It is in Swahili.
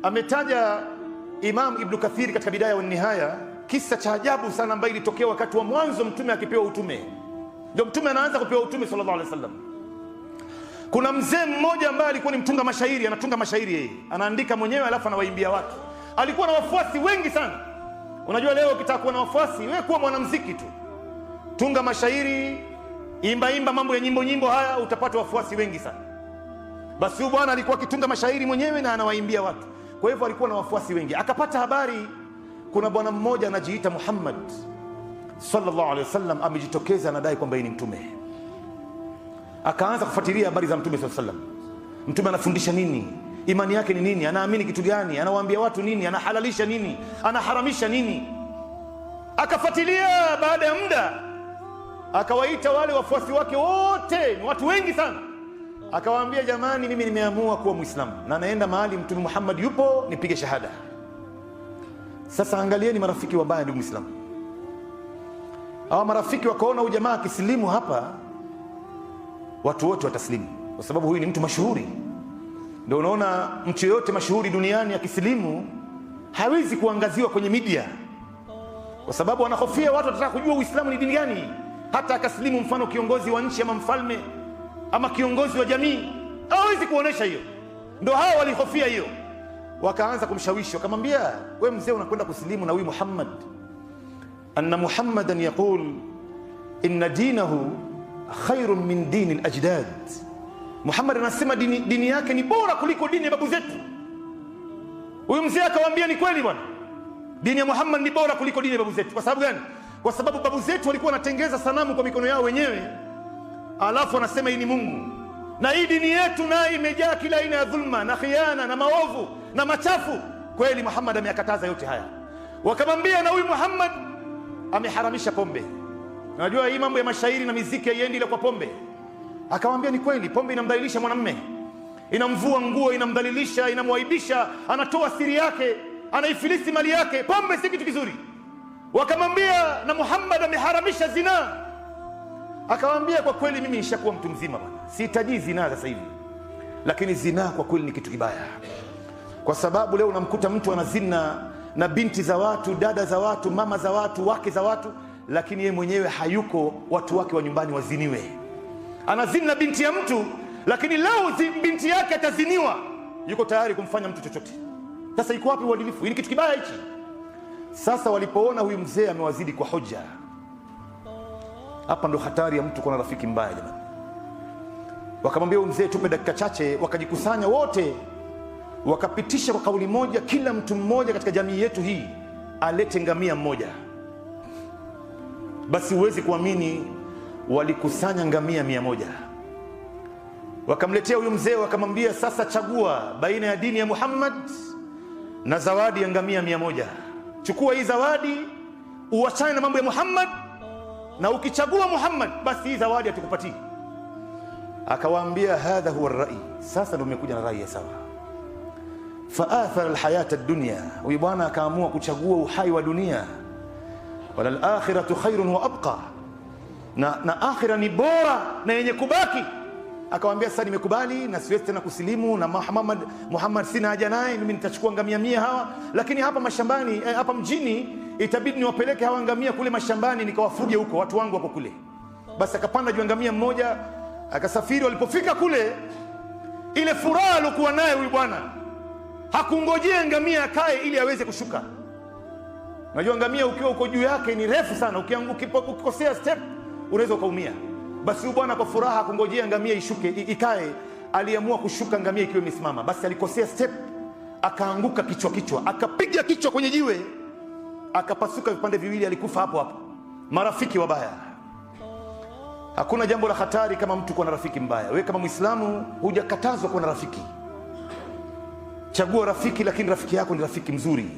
Ametaja Imam Ibn Kathir katika Bidaya wa Nihaya kisa cha ajabu sana ambayo ilitokea wakati wa mwanzo mtume akipewa utume. Ndio mtume anaanza kupewa utume sallallahu alaihi wasallam. Kuna mzee mmoja ambaye alikuwa ni mtunga mashairi, anatunga mashairi yeye, anaandika mwenyewe alafu anawaimbia watu. Alikuwa na wafuasi wengi sana. Unajua leo ukitaka kuwa na wafuasi, wewe kuwa mwanamuziki tu, tunga mashairi, imba mambo ya nyimbo haya, utapata wafuasi wengi sana. Basi huyu bwana alikuwa akitunga mashairi mwenyewe na anawaimbia watu, kwa hivyo alikuwa na wafuasi wengi. Akapata habari kuna bwana mmoja anajiita Muhammad sallallahu alaihi wasallam amejitokeza, anadai kwamba yeye ni mtume. Akaanza kufuatilia habari za mtume sallallahu alaihi wasallam. Mtume anafundisha nini? Imani yake ni nini? Anaamini kitu gani? Anawaambia watu nini? Anahalalisha nini? Anaharamisha nini? Akafuatilia. Baada ya muda akawaita wale wafuasi wake wote, ni watu wengi sana. Akawaambia, jamani, mimi nimeamua kuwa Muislamu na naenda mahali mtume Muhammad yupo nipige shahada. Sasa angalieni marafiki wabaya, ndugu Muislamu. Hawa marafiki wakaona huyu jamaa akisilimu hapa watu wote wataslimu, kwa sababu huyu ni mtu mashuhuri. Ndio unaona mtu yote mashuhuri duniani akisilimu hawezi kuangaziwa kwenye media, kwa sababu wanahofia watu watataka kujua Uislamu ni dini gani. Hata akasilimu mfano kiongozi wa nchi ama mfalme ama kiongozi wa jamii, hawezi kuonesha hiyo. Ndio hao walihofia hiyo. Wakaanza kumshawishi, wakamwambia, wewe mzee unakwenda kusilimu na huyu Muhammad, anna Muhammadan yaqul inna dinahu khairun min dini al-ajdad. Muhammad anasema dini yake ni bora kuliko dini ya babu zetu. Huyu mzee akawaambia, ni kweli bwana, dini ya Muhammad ni bora kuliko dini ya babu zetu. Kwa sababu gani? Kwa sababu babu zetu walikuwa wanatengeza sanamu kwa mikono yao wenyewe, alafu wanasema hii ni Mungu. Na hii dini yetu nayo imejaa kila aina ya dhulma na khiana na maovu na machafu. Kweli Muhammad ameyakataza yote haya. Wakamwambia, na huyu Muhammad ameharamisha pombe. Unajua hii mambo ya mashairi na miziki haiendi ile kwa pombe. Akamwambia, ni kweli pombe inamdhalilisha mwanamume, inamvua nguo, inamdhalilisha, inamwaibisha, anatoa siri yake, anaifilisi mali yake. Pombe si kitu kizuri. Wakamwambia, na Muhammad ameharamisha zina. Akamwambia, kwa kweli mimi nishakuwa mtu mzima bwana, sihitaji zina sasa hivi, lakini zina kwa kweli ni kitu kibaya, kwa sababu leo unamkuta mtu anazina na binti za watu, dada za watu, mama za watu, wake za watu, lakini yeye mwenyewe hayuko watu wake wa nyumbani waziniwe. Anazini na binti ya mtu, lakini leo binti yake ataziniwa, yuko tayari kumfanya mtu chochote. Sasa iko wapi uadilifu? Hii ni kitu kibaya hichi. Sasa walipoona huyu mzee amewazidi kwa hoja, hapa ndo hatari ya mtu kuwa na rafiki mbaya jamani. Wakamwambia huyu mzee, tupe dakika chache. Wakajikusanya wote, wakapitisha kwa kauli moja, kila mtu mmoja katika jamii yetu hii alete ngamia mmoja. Basi huwezi kuamini, walikusanya ngamia 100. Wakamletea huyu mzee, wakamwambia, sasa chagua baina ya dini ya Muhammad na zawadi ya ngamia 100. Chukua hii zawadi, uachane na mambo ya Muhammad, na ukichagua Muhammad basi hii zawadi hatukupatii. Akawaambia, hadha huwa ar-rai. Sasa ndio umekuja na rai ya sawa. Faathara alhayata ad-dunya. Huyu bwana akaamua kuchagua uhai wa dunia. Wala al-akhiratu khairun wa abqa. Na akhira ni bora na yenye kubaki. Akawaambia, sasa nimekubali na siwezi tena kusilimu, na Muhammad sina haja naye, mimi nitachukua ngamia 100 hawa, lakini hapa mashambani hapa mjini itabidi niwapeleke hawa ngamia kule mashambani nikawafuge huko, watu wangu wako kule. Basi akapanda juu ngamia mmoja, akasafiri. Walipofika kule, ile furaha alikuwa naye huyu bwana, hakungojea ngamia akae ili aweze kushuka. Unajua ngamia ukiwa uko juu yake ni refu sana, ukikosea step unaweza ukaumia. Basi huyu bwana kwa furaha hakungojea ngamia ishuke ikae, aliamua kushuka ngamia ikiwa imesimama. Basi alikosea step, akaanguka kichwa, akapiga kichwa kwenye jiwe, akapasuka vipande viwili, alikufa hapo hapo. Marafiki wabaya. Hakuna jambo la hatari kama mtu kuwa na rafiki mbaya. Wewe kama Muislamu hujakatazwa kuwa na rafiki. Chagua rafiki, lakini rafiki yako ni rafiki mzuri.